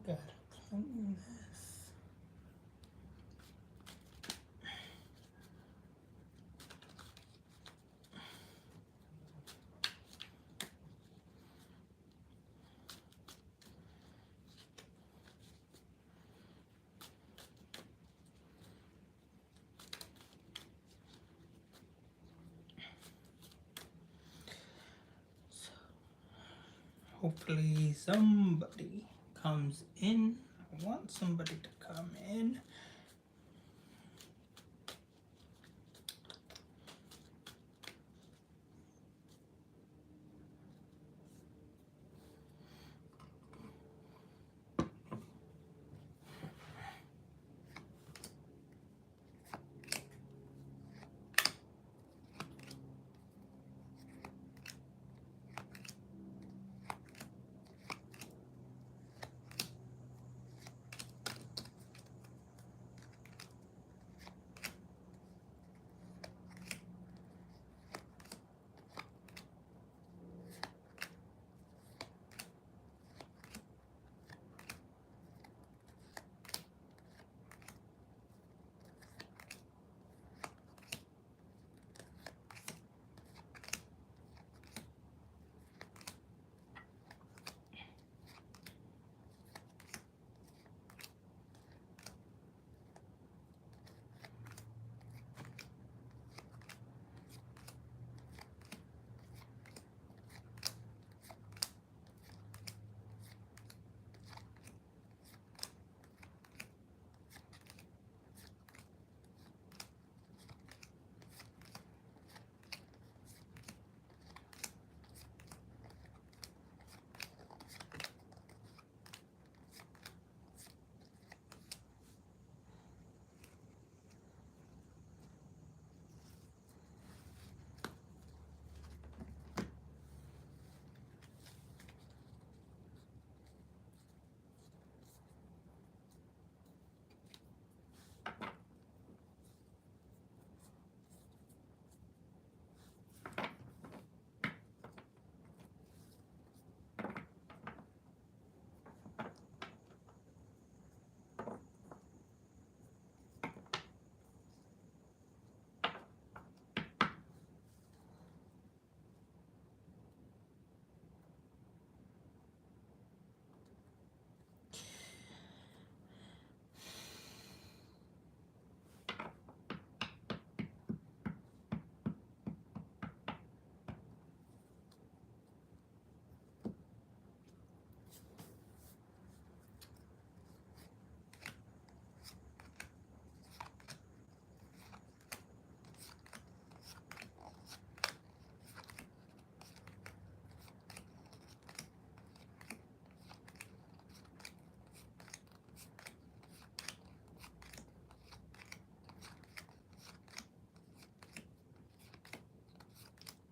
gotta clean this. Hopefully somebody comes in. I want somebody to come in.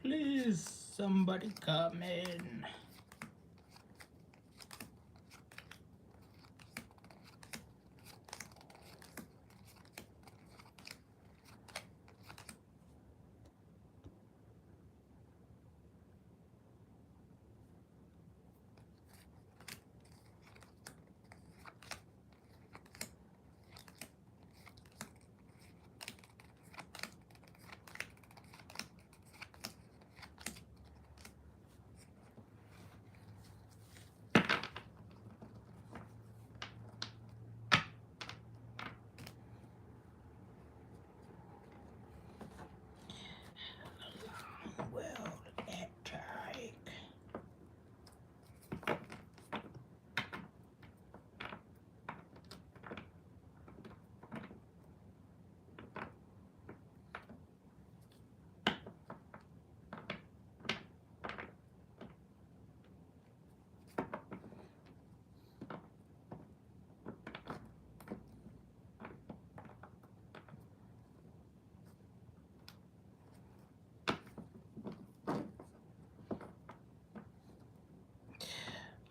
Please, somebody come in. Well, that take.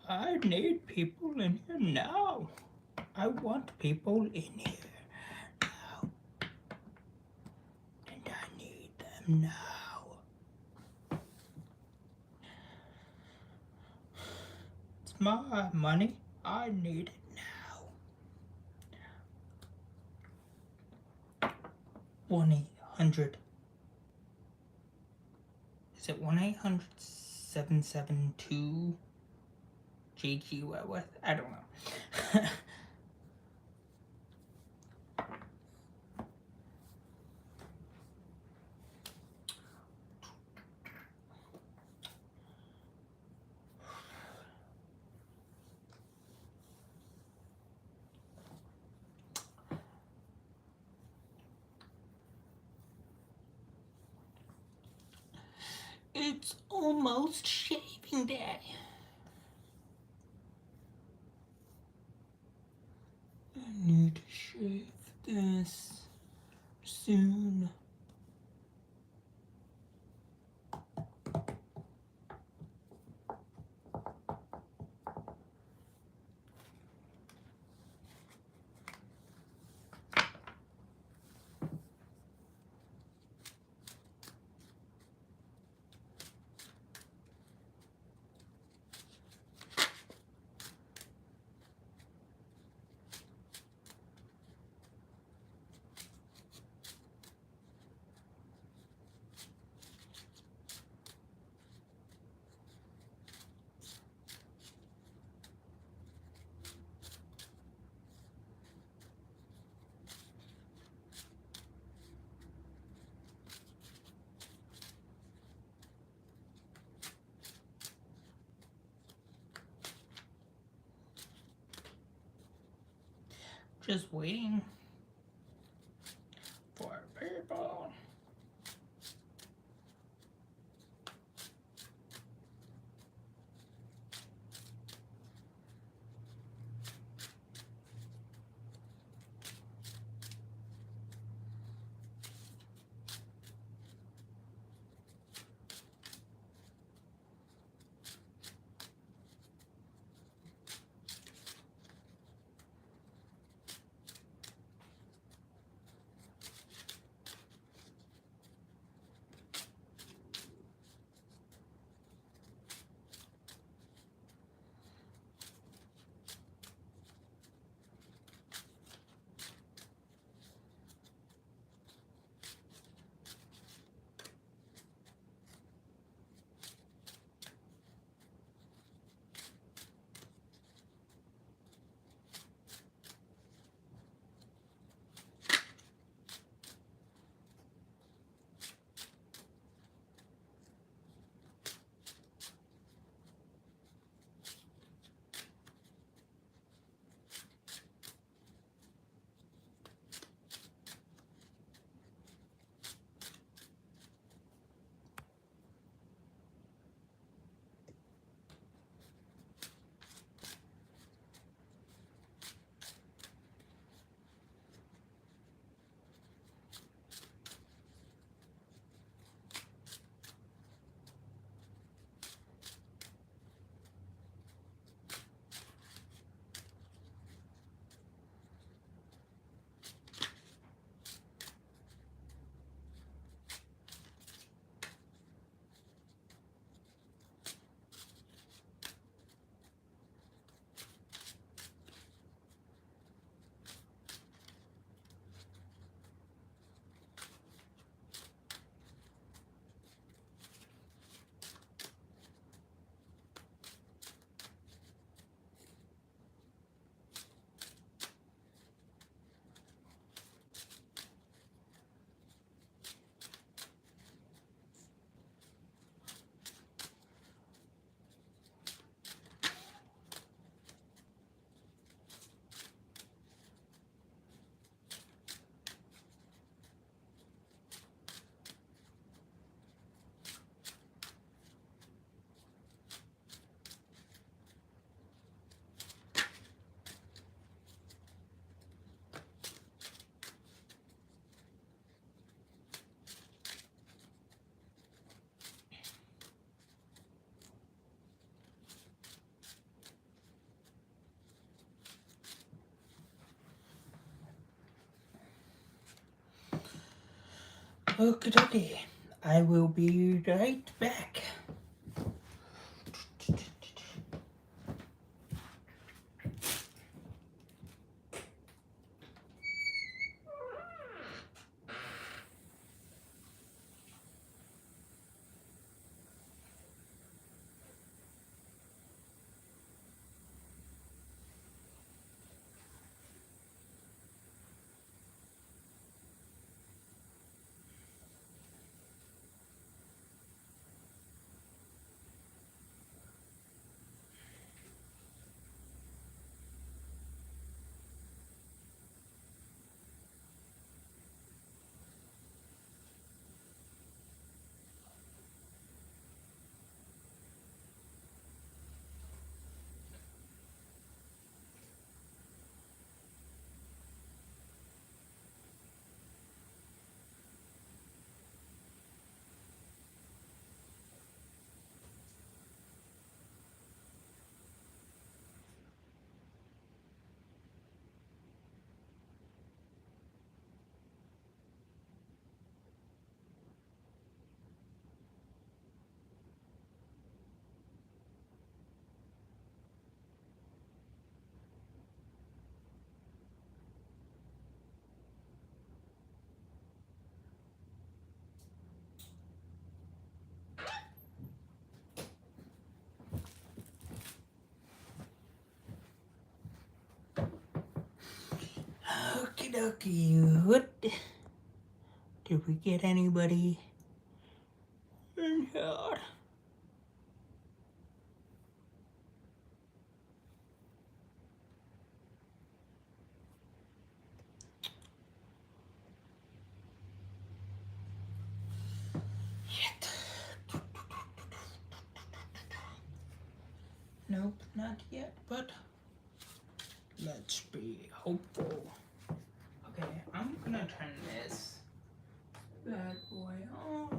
I need people in here now. I want people in here now. And I need them now. It's my money. I need it 1-800. Is it 1-800-772-GQ? I don't know. It's almost shaving day. I need to shave this soon. Just waiting for people. Okie dokie. I will be right back. Ducky, what? Did we get anybody in here? Yet. Nope, not yet, but let's be hopeful. Okay, I'm gonna turn this bad boy off.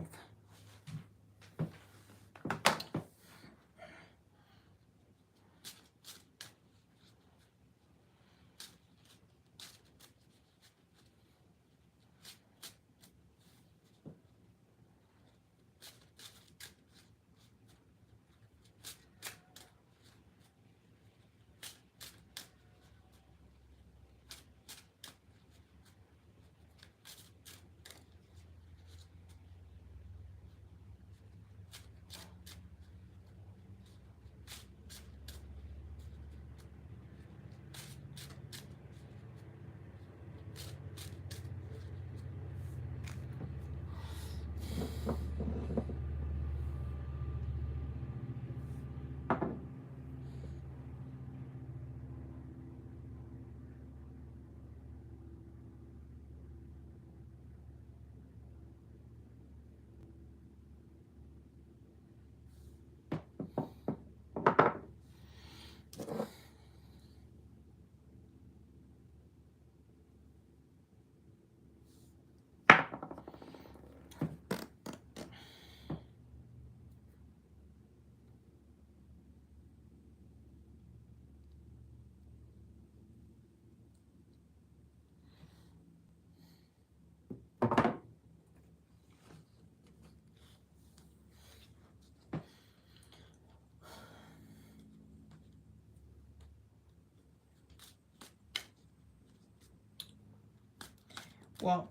Well,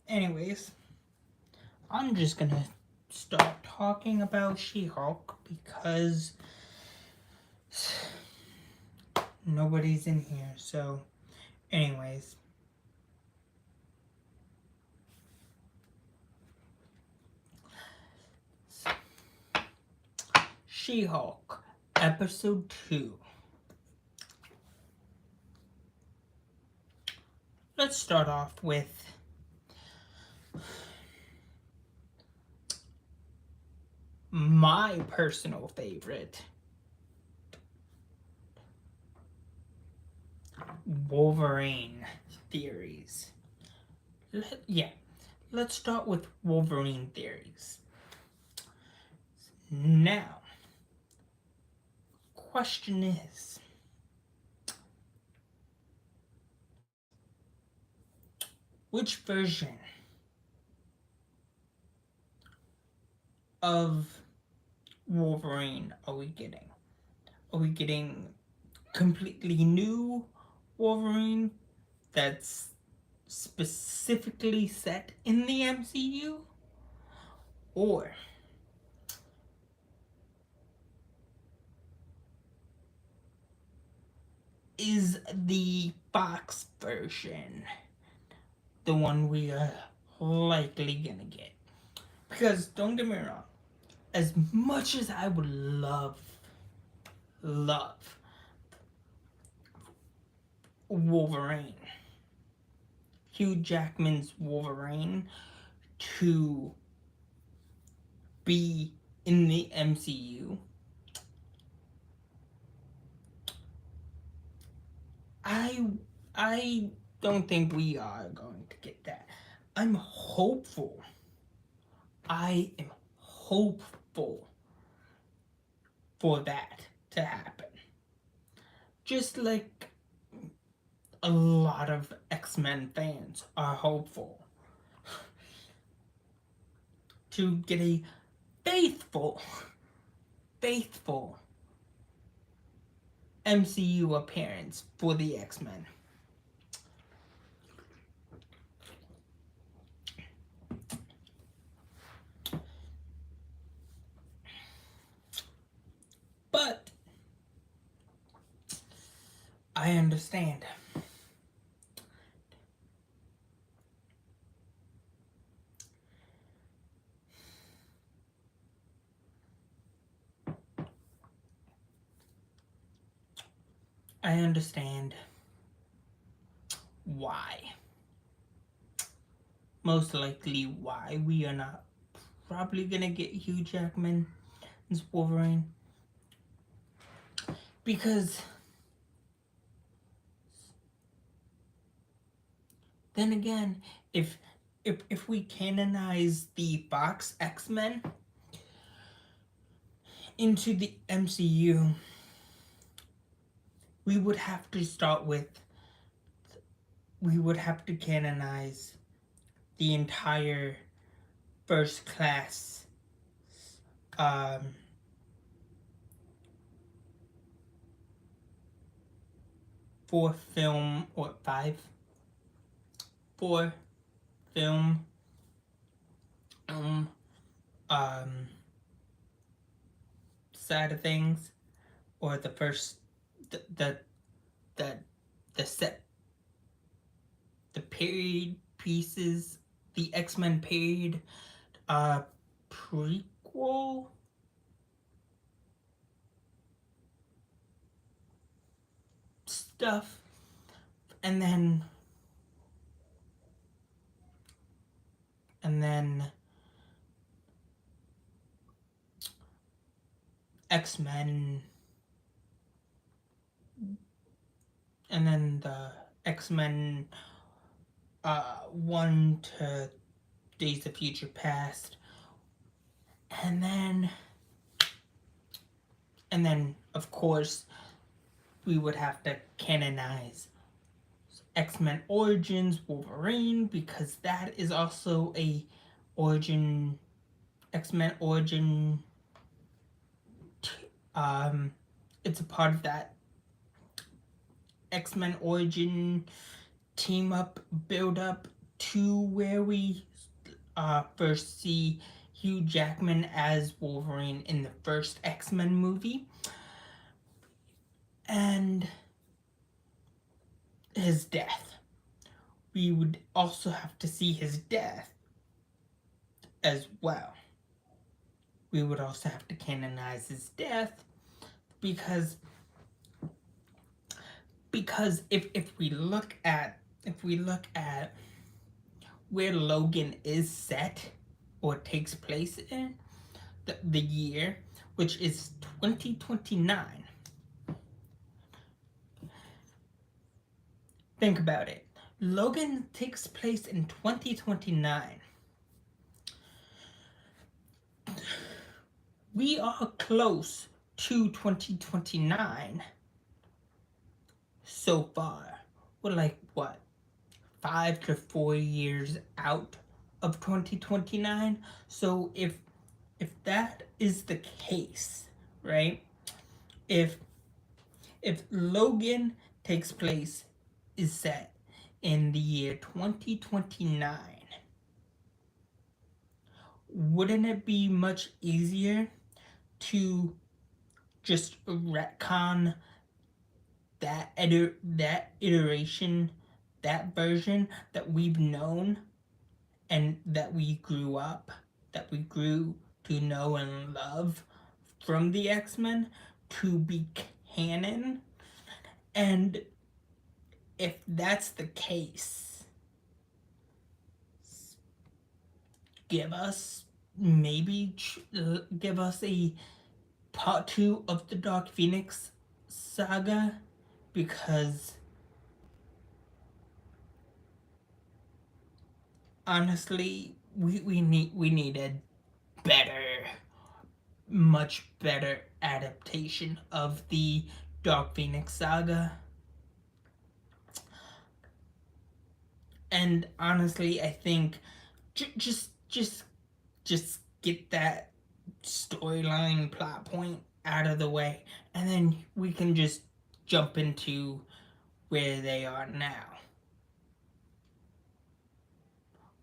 anyways, I'm just gonna start talking about She-Hulk because nobody's in here. So, anyways, She-Hulk, Episode 2. Let's start off with my personal favorite, Wolverine theories. Let's start with Wolverine theories. Now, question is, which version of Wolverine are we getting? Are we getting completely new Wolverine that's specifically set in the MCU? Or is the Fox version the one we are likely gonna get? Because don't get me wrong, as much as I would love Wolverine, Hugh Jackman's Wolverine, to be in the MCU, I don't think we are going to get that. I'm hopeful. I am hopeful for that to happen. Just like a lot of X-Men fans are hopeful to get a faithful MCU appearance for the X-Men. But I understand. I understand why. Most likely why we are not probably gonna get Hugh Jackman as Wolverine. Because then again, if we canonize the Fox X-Men into the MCU, we would have to canonize the entire first class um, four film or four film um, um, side of things, or the first the the the set the period pieces, the X-Men period prequel stuff, and then X-Men, and then the X-Men 1 to Days of Future Past, and then of course we would have to canonize X-Men Origins Wolverine, because that is also a origin X-Men origin. It's a part of that X-Men origin team up, build up to where we first see Hugh Jackman as Wolverine in the first X-Men movie, and his death. We would also have to see his death as well. We would also have to canonize his death, because if we look at where Logan is set or takes place in the year, which is 2029. Think about it. Logan takes place in 2029. We are close to 2029 so far. We're like, what, 5 to 4 years out of 2029? So if that is the case, right? If Logan takes place, is set in the year 2029, wouldn't it be much easier to just retcon that iteration, that version that we've known and that we grew to know and love from the X-Men, to be canon? And if that's the case, give us a part 2 of the Dark Phoenix saga, because honestly, we need a better, much better adaptation of the Dark Phoenix saga. And honestly, I think just get that storyline plot point out of the way, and then we can just jump into where they are now.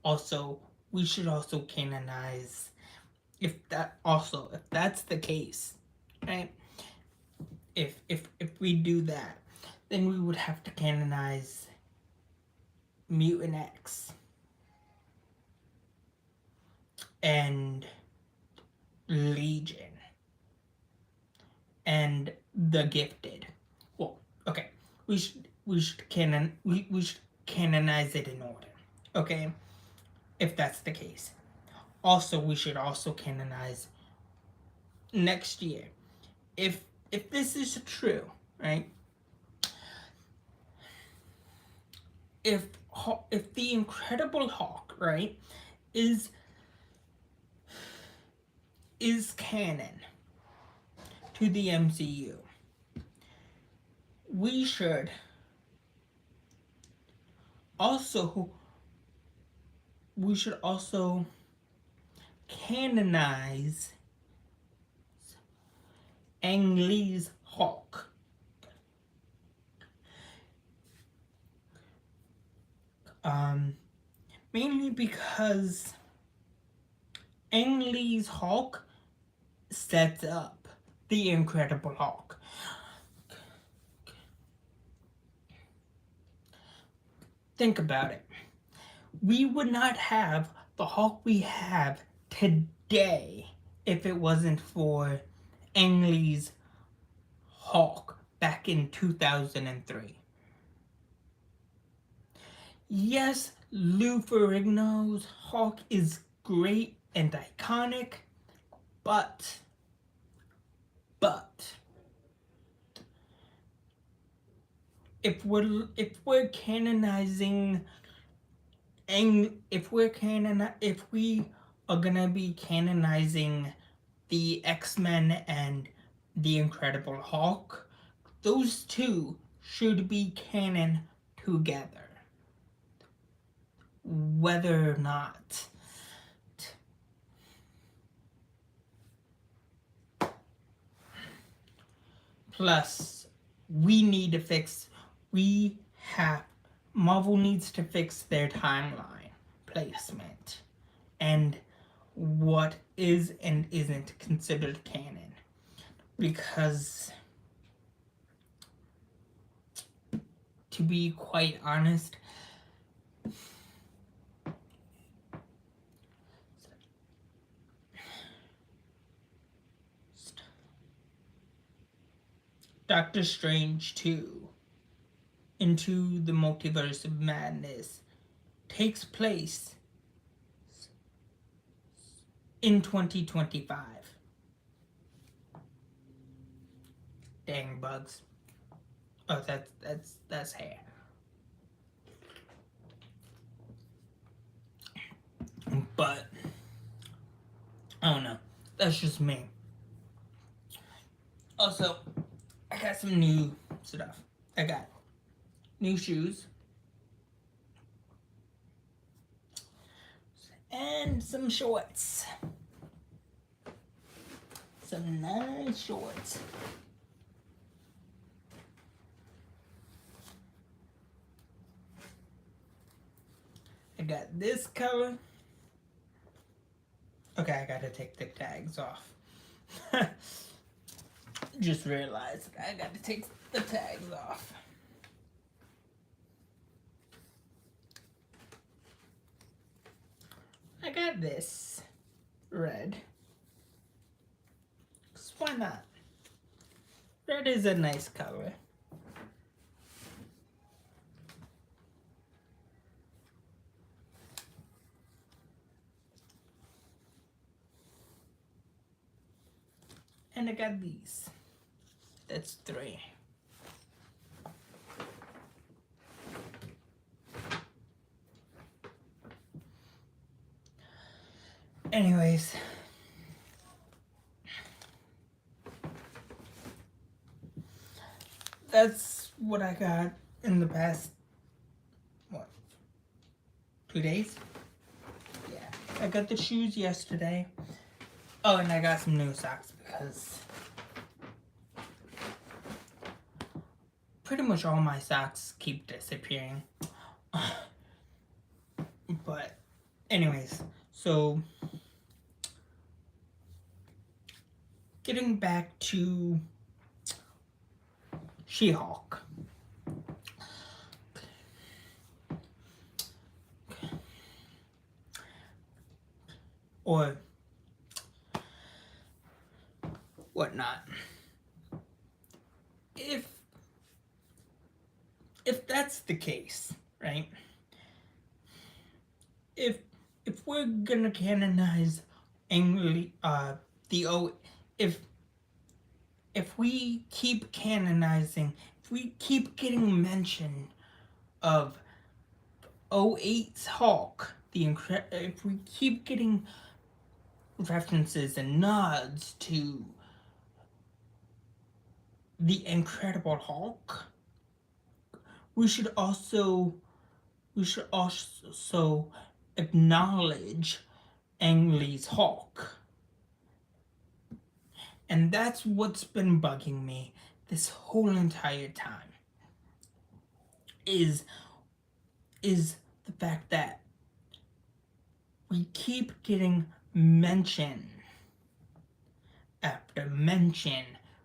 Also, we should also canonize, if that's the case, right? If we do that, then we would have to canonize Mutant X and Legion and The Gifted. Well, Okay, we should canonize it in order. Okay, if that's the case. Also, we should also canonize next year. If this is true, right? If the Incredible Hulk, right, is canon to the MCU, we should also canonize Ang Lee's Hulk. Mainly because Ang Lee's Hulk sets up the Incredible Hulk. Think about it. We would not have the Hulk we have today if it wasn't for Ang Lee's Hulk back in 2003. Yes, Lou Ferrigno's Hulk is great and iconic, but if we're canonizing if we are gonna be canonizing the X-Men and the Incredible Hulk, those two should be canon together. Whether or not plus Marvel needs to fix their timeline placement and what is and isn't considered canon, because to be quite honest, Doctor Strange 2 Into the Multiverse of Madness takes place in 2025. Dang bugs. Oh, that's hair. But I don't know. That's just me. Also, I got some new stuff. I got new shoes and some shorts. Some nice shorts. I got this color. Okay, I gotta take the tags off. Just realized I gotta take the tags off. I got this red. Why not? Red is a nice color. And I got these. That's 3. Anyways, that's what I got in the past, 2 days? Yeah, I got the shoes yesterday. Oh, and I got some new socks because pretty much all my socks keep disappearing. But anyways, so getting back to She-Hulk. Or whatnot. that's the case, right? If we're gonna canonize Ang Lee, the O, if we keep canonizing, if we keep getting mention of '08's Hulk, if we keep getting references and nods to the Incredible Hulk, we should also acknowledge Ang Lee's Hulk. And that's what's been bugging me this whole entire time. Is the fact that we keep getting mention after mention,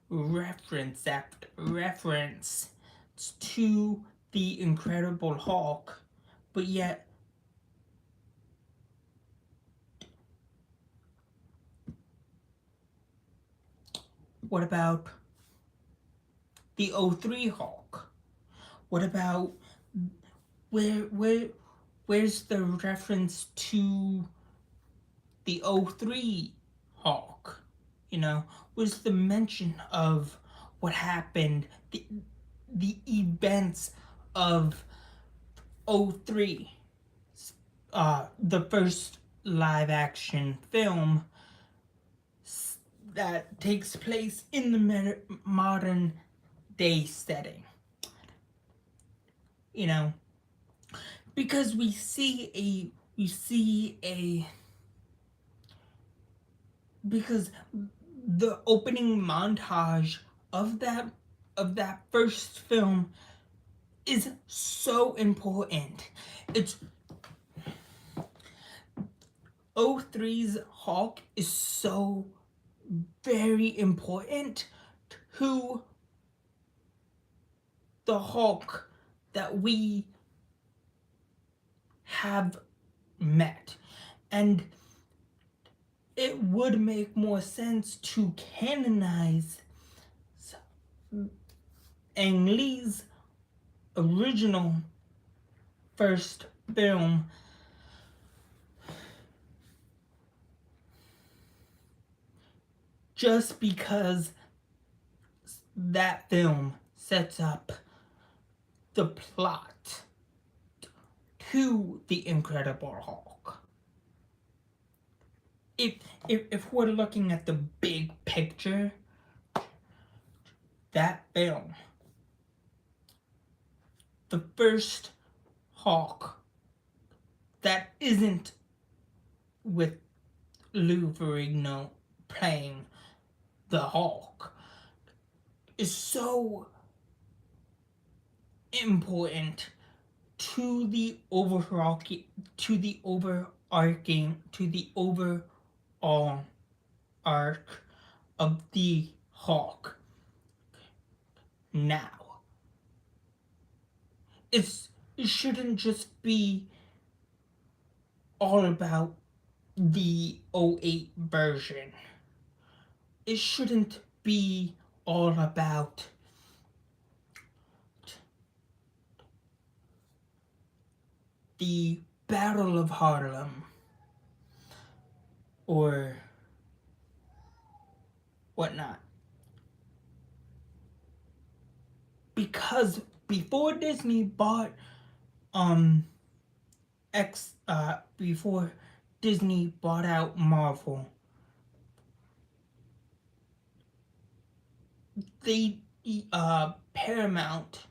reference after reference to the Incredible Hulk, but yet what about the '03 Hulk? What about where's the reference to the '03 Hulk? You know, where's the mention of what happened, the events of '03, the first live action film that takes place in the modern day setting. You know, because we see a because the opening montage of that first film is so important. It's '03's Hulk is so very important to the Hulk that we have met. And it would make more sense to canonize Ang Lee's original first film just because that film sets up the plot to the Incredible Hulk. If we're looking at the big picture, that film, the first Hulk that isn't with Lou Ferrigno playing the Hulk, is so important to the overall arc of the Hulk. Now, it shouldn't just be all about the '08 version. It shouldn't be all about the Battle of Harlem or whatnot. Because before Disney bought before Disney bought out Marvel, they Paramount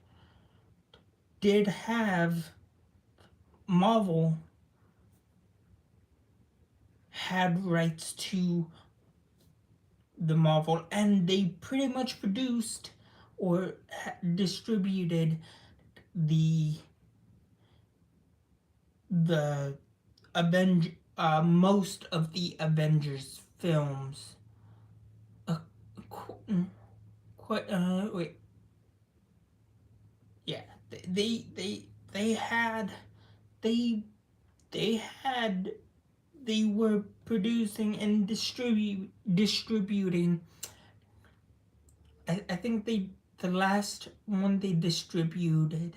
did have Marvel had rights to the Marvel, and they pretty much produced or distributed the most of the Avengers films. Yeah, they were producing and distributing. I think the last one they distributed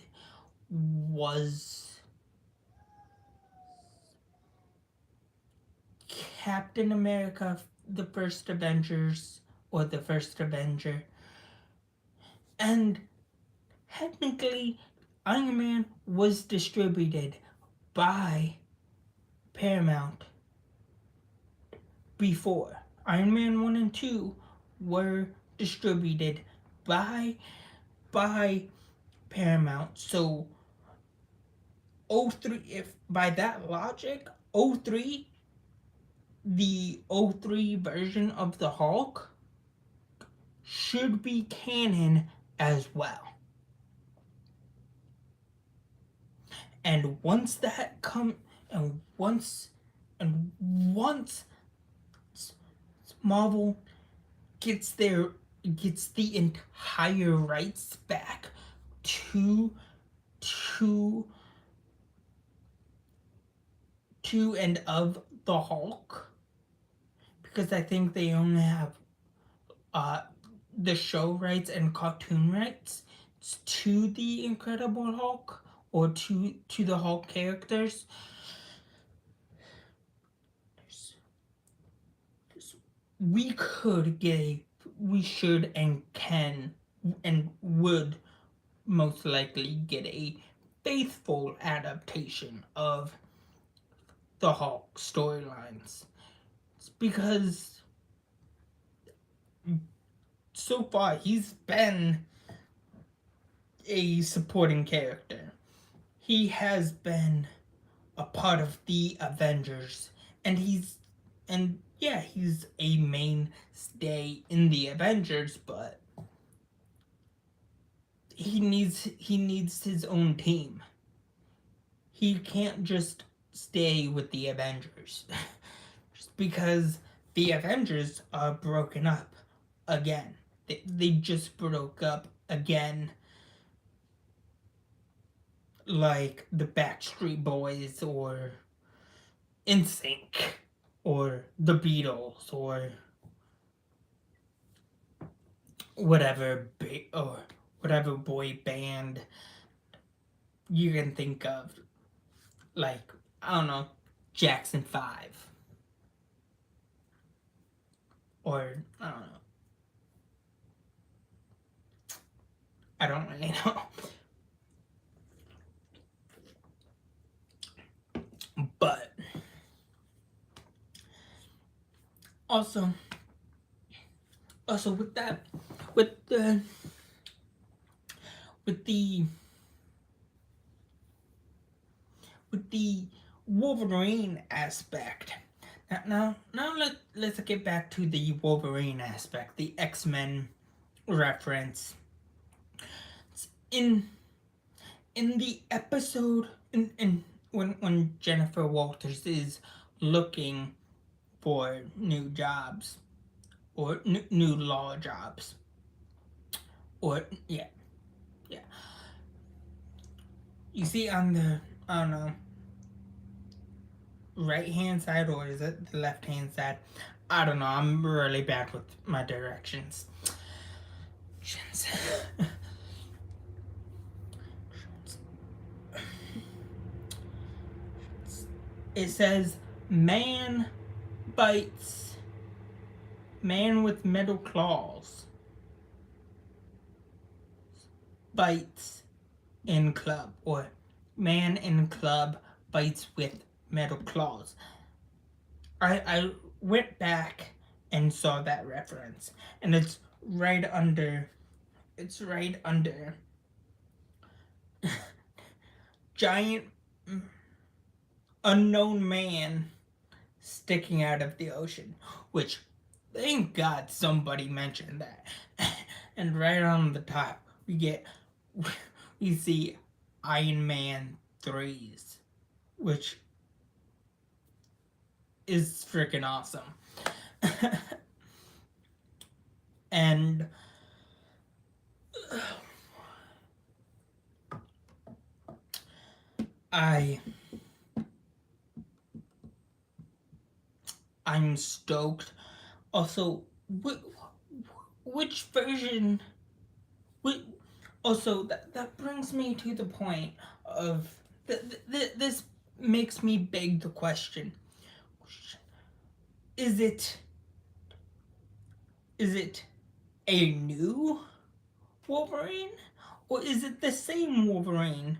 was Captain America, the first Avengers, or the first Avenger. And technically, Iron Man was distributed by Paramount before. Iron Man 1 and 2 were distributed by Paramount. So 03, if by that logic, 03, the 03 version of the Hulk should be canon as well. And once that once Marvel gets the entire rights back to and of the Hulk, because I think they only have the show rights and cartoon rights to the Incredible Hulk, or to the Hulk characters. We should and can and would most likely get a faithful adaptation of the Hulk storylines. It's because so far he's been a supporting character. He has been a part of the Avengers, and he's a mainstay in the Avengers, but he needs his own team. He can't just stay with the Avengers. Just because the Avengers are broken up again. They just broke up again, like the Backstreet Boys or NSYNC or the Beatles or whatever boy band you can think of, like, I don't know, Jackson 5, or I don't know, I don't really know. But also with that, with the Wolverine aspect. Now let's get back to the Wolverine aspect, the X-Men reference. In the episode, when Jennifer Walters is looking for new jobs, or new law jobs, or yeah, you see on the, I don't know, right hand side, or is it the left hand side? I don't know, I'm really bad with my directions. It says man bites man with metal claws bites in club, or man in club bites with metal claws. I went back and saw that reference, and it's right under giant unknown man sticking out of the ocean, which, thank God somebody mentioned that. And right on the top we see Iron Man 3s, which is freaking awesome. And I'm stoked. Also, which version? Also, that brings me to the point of this makes me beg the question: Is it a new Wolverine, or is it the same Wolverine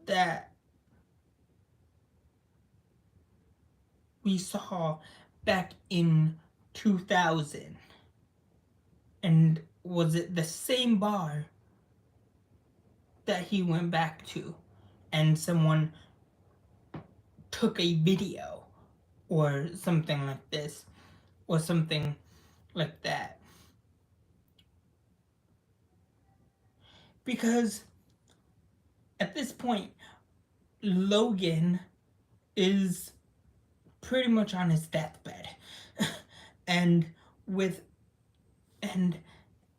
that we saw back in 2000? And was it the same bar that he went back to, and someone took a video or something like this, or something like that? Because at this point, Logan is pretty much on his deathbed. and with and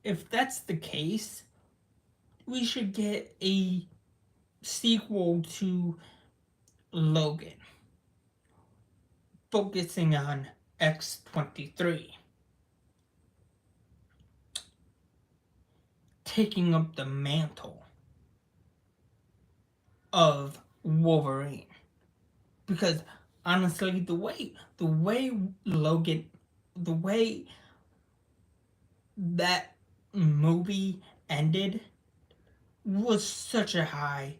if that's the case, we should get a sequel to Logan focusing on X-23 taking up the mantle of Wolverine. Because honestly, the way Logan, the way that movie ended was such a high,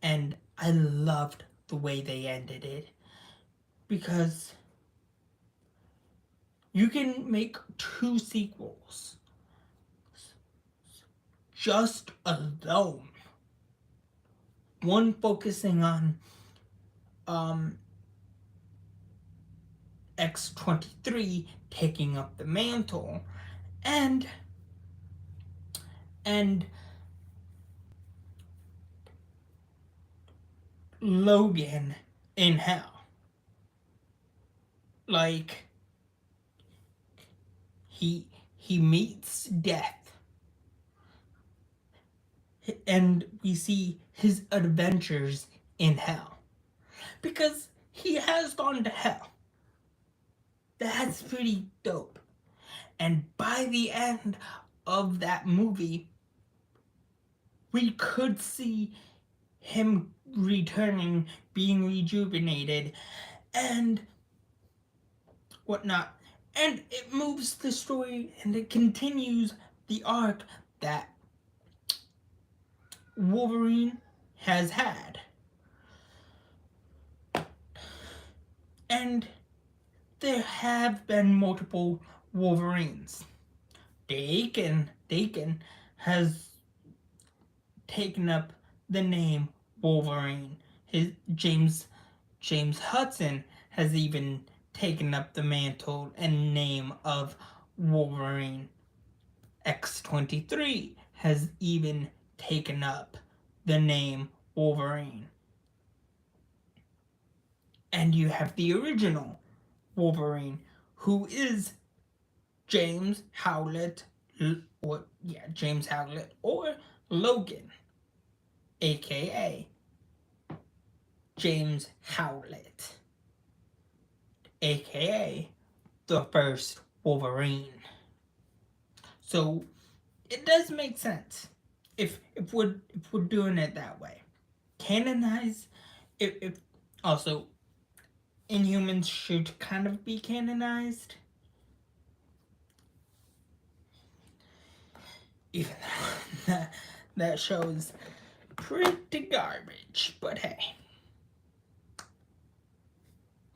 and I loved the way they ended it. Because you can make 2 sequels just alone. One focusing on X-23 taking up the mantle, and Logan in hell. Like, he meets death, and we see his adventures in hell. Because he has gone to hell. That's pretty dope. And by the end of that movie, we could see him returning, being rejuvenated, and whatnot. And it moves the story, and it continues the arc that Wolverine has had. And there have been multiple Wolverines. Daken has taken up the name Wolverine. His James Hudson has even taken up the mantle and name of Wolverine. X-23 has even taken up the name Wolverine. And you have the original Wolverine, who is James Howlett, or Logan, aka James Howlett, aka the first Wolverine. So it does make sense if we're doing it that way. Canonize, if also Inhumans should kind of be canonized, even though that show is pretty garbage. But hey,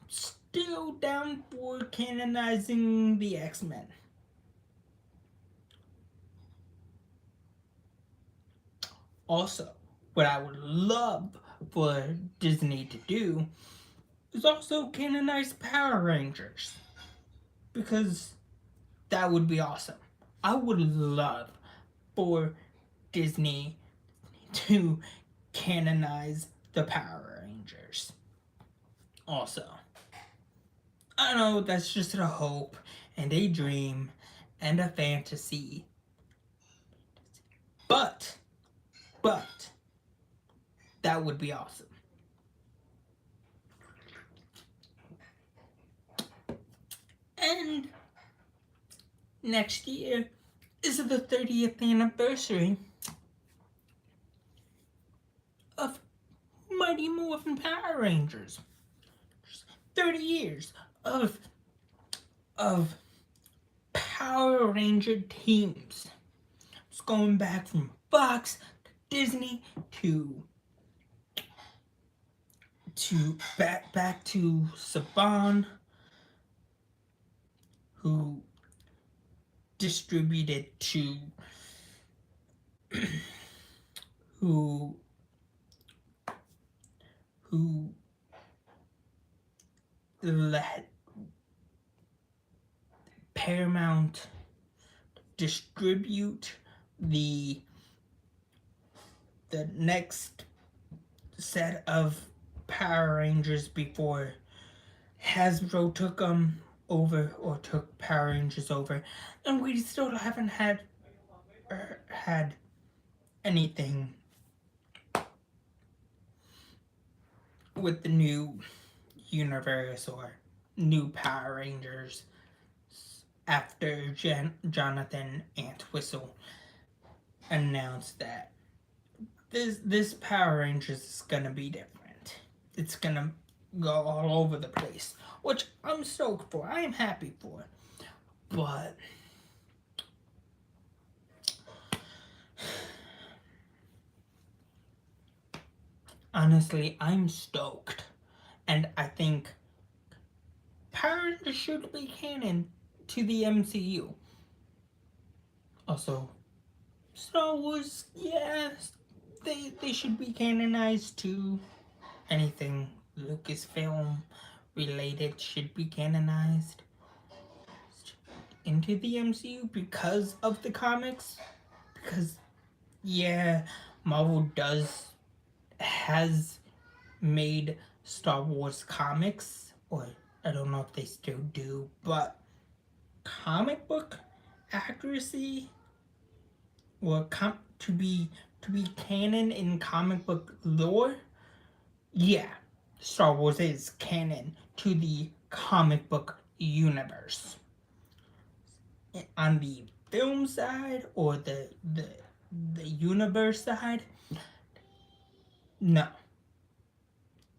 still down for canonizing the X-Men. Also, what I would love for Disney to do is also canonize Power Rangers, because that would be awesome. I would love for Disney to canonize the Power Rangers. Also, I know that's just a hope and a dream and a fantasy, but that would be awesome. And next year is the 30th anniversary of Morphin Power Rangers. 30 years of Power Ranger teams. It's going back from Fox to Disney to back to Saban, who distributed to who let Paramount distribute the next set of Power Rangers before Hasbro took them over, or took Power Rangers over, and we still haven't had anything with the new universe or new Power Rangers after Jonathan Entwistle announced that this Power Rangers is gonna be different. It's gonna go all over the place, which I'm stoked for. I am happy for. But honestly, I'm stoked. And I think Power Rangers should be canon to the MCU. Also, Star Wars, yes, they should be canonized too. Anything Lucasfilm related should be canonized into the MCU because of the comics. Because, yeah, Marvel has made Star Wars comics, or I don't know if they still do, but comic book accuracy, or to be canon in comic book lore, yeah, Star Wars is canon to the comic book universe. On the film side or the universe side, no,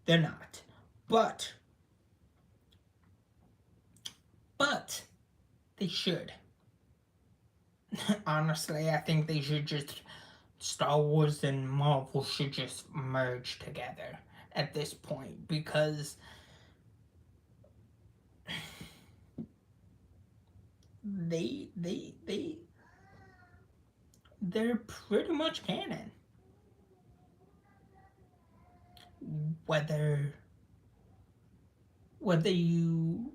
they're not. But they should. Honestly, I think they should just, Star Wars and Marvel should just merge together at this point, because they're pretty much canon. Whether you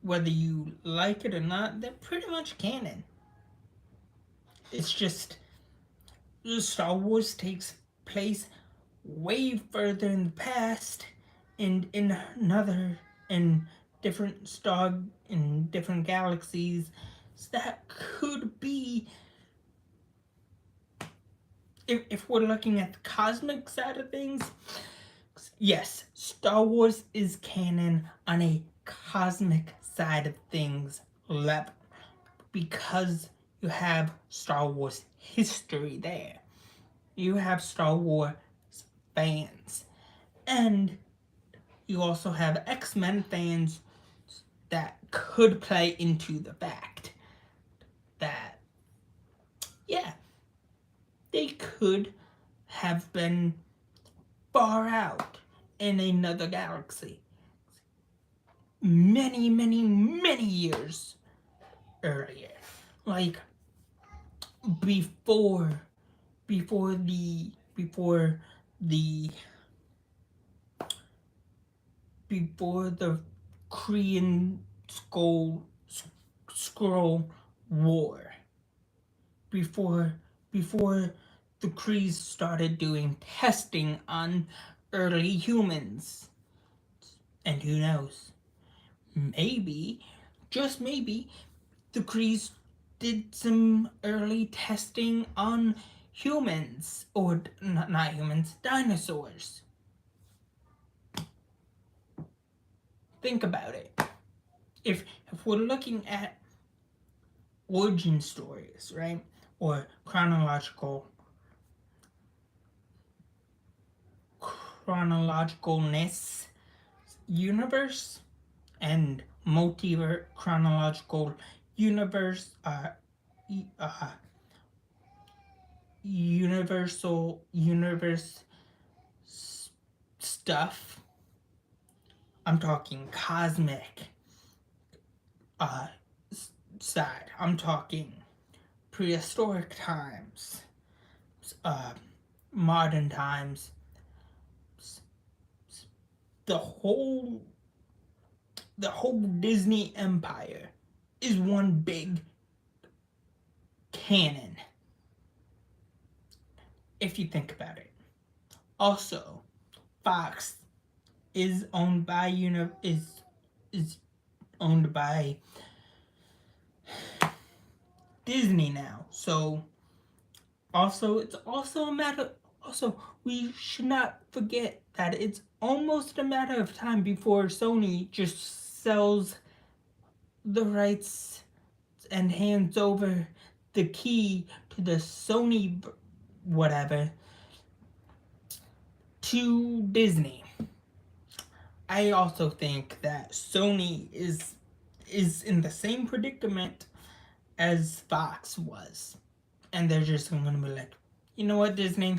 whether you like it or not, they're pretty much canon. It's just Star Wars takes place way further in the past, in different galaxies. So that could be, if we're looking at the cosmic side of things, yes, Star Wars is canon on a cosmic side of things level, because you have Star Wars history there. You have Star Wars fans. And you also have X-Men fans that could play into the fact that, yeah, they could have been far out in another galaxy many, many, many years earlier. Like, before the Korean Scroll War, before the Krees started doing testing on early humans. And who knows, maybe, just maybe, the Krees did some early testing on humans, or not humans, dinosaurs. Think about it. If we're looking at origin stories, right, or chronological chronologicalness universe and multiverse chronological universe universal universe stuff. I'm talking cosmic uh side. I'm talking prehistoric times, modern times. The whole Disney empire is one big canon, if you think about it. Also, Fox is owned by is owned by Disney now. So also it's also a matter also we should not forget that it's almost a matter of time before Sony just sells the rights and hands over the key to the Sony whatever to Disney. I also think that Sony is in the same predicament as Fox was. And they're just gonna be like, you know what, Disney?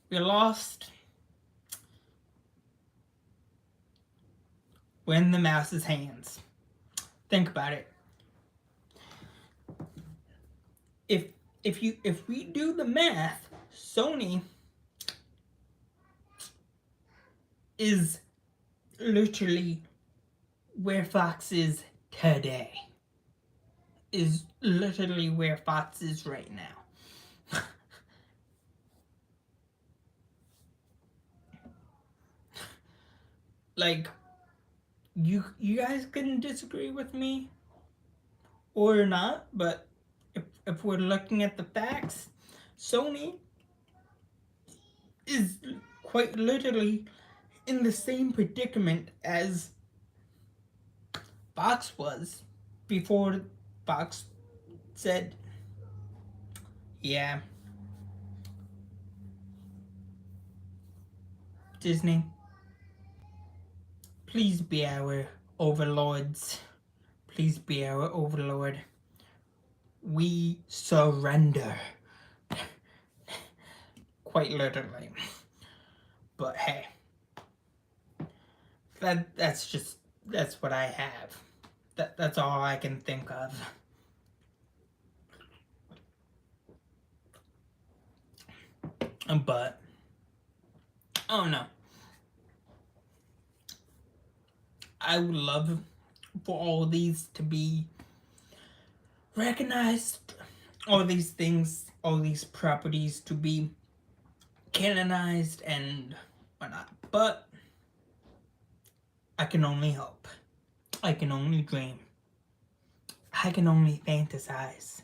We're lost. We're in the mouse's hands. Think about it. If we do the math, Sony is literally where Fox is today. Is literally where Fox is right now. Like, you guys can disagree with me or not, but if we're looking at the facts, Sony is quite literally in the same predicament as Fox was before Fox said, yeah, Disney, please be our overlords. Please be our overlord. We surrender. Quite literally. But hey, that's what I have. That's all I can think of. But oh no, I would love for all these to be recognized, all these things, all these properties to be canonized and whatnot. But I can only hope. I can only dream. I can only fantasize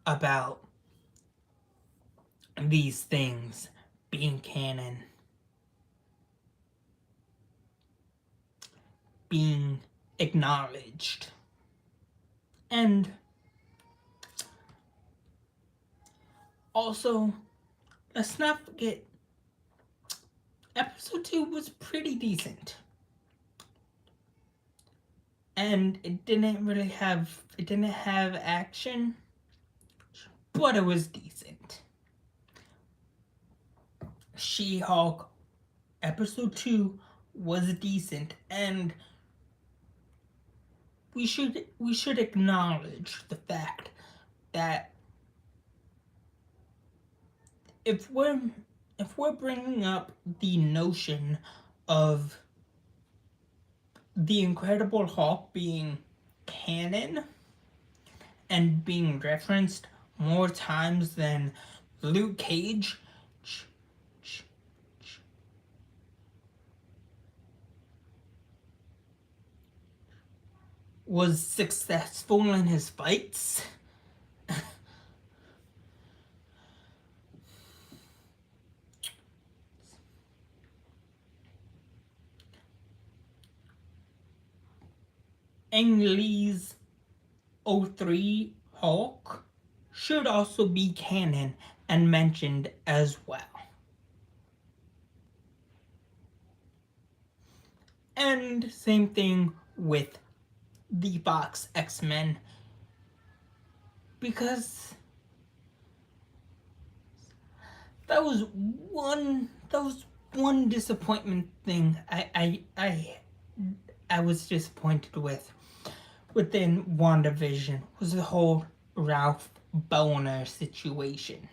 about these things being canon, being acknowledged, and also, let's not forget, episode 2 was pretty decent. And it didn't have action, but it was decent. She-Hulk episode 2 was decent, and we should acknowledge the fact that if we're bringing up the notion of the Incredible Hulk being canon and being referenced more times than Luke Cage was successful in his fights, Ang Lee's 03 Hulk should also be canon and mentioned as well. And same thing with the Fox X-Men, because that was one disappointment thing I was disappointed with within WandaVision, was the whole Ralph Boner situation.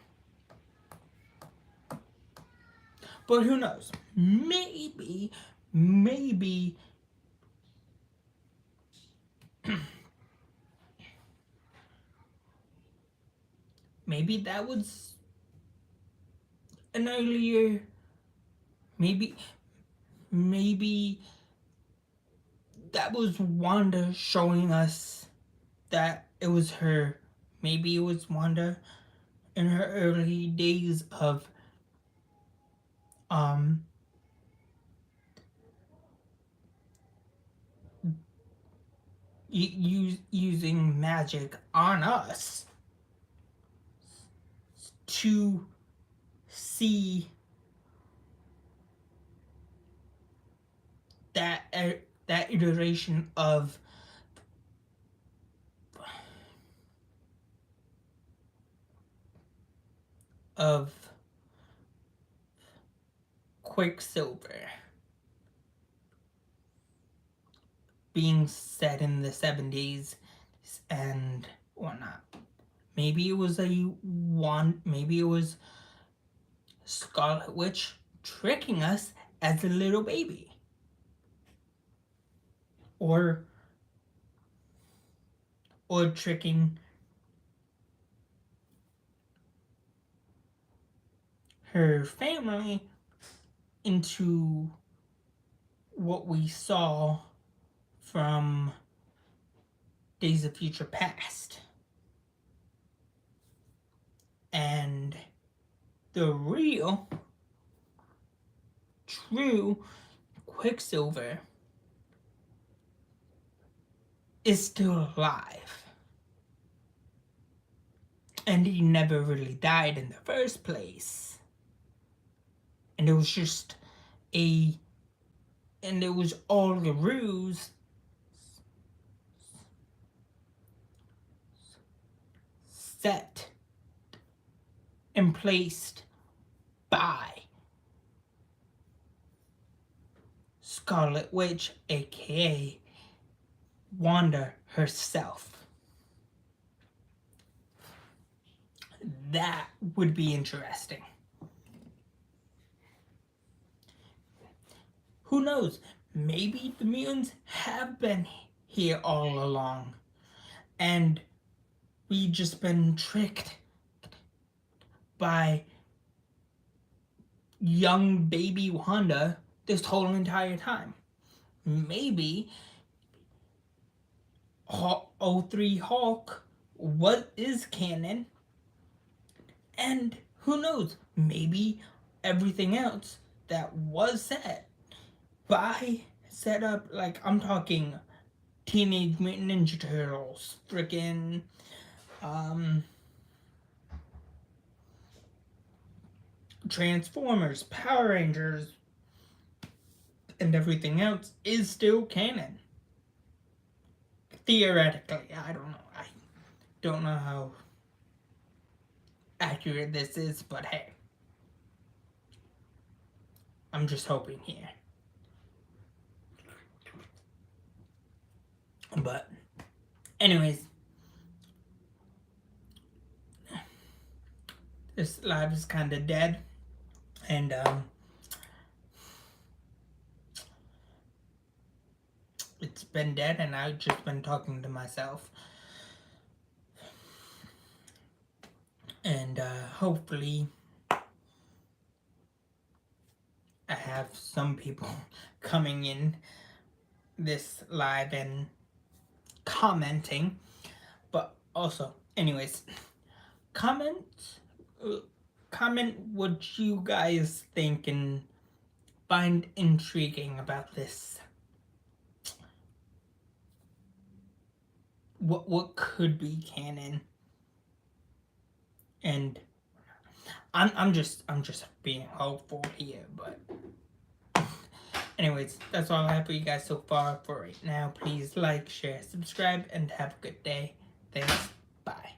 But who knows? Maybe maybe that was an earlier, maybe that was Wanda showing us that it was her. Maybe it was Wanda in her early days of um using magic on us to see that iteration of Quicksilver being set in the 70s and whatnot. Maybe it was maybe it was Scarlet Witch tricking us as a little baby. Or tricking her family into what we saw from Days of Future Past. And the real, true Quicksilver is still alive. And he never really died in the first place. And it was just and it was all a ruse set and placed by Scarlet Witch, aka Wanda herself. That would be interesting. Who knows? Maybe the mutants have been here all along, and we've just been tricked by young baby Wanda this whole entire time. Maybe 03 Hulk is canon, and who knows, maybe everything else that was set up, like I'm talking Teenage Mutant Ninja Turtles, frickin' Transformers, Power Rangers, and everything else is still canon. Theoretically, I don't know how accurate this is, but hey, I'm just hoping here. But anyways, this live is kind of dead, and it's been dead, and I've just been talking to myself. And hopefully I have some people coming in this live and commenting. But also, anyways, comment what you guys think and find intriguing about this. What could be canon? And I'm just being hopeful here, but Anyways, that's all I have for you guys so far for right now. Please like, share, subscribe, and have a good day. Thanks. Bye.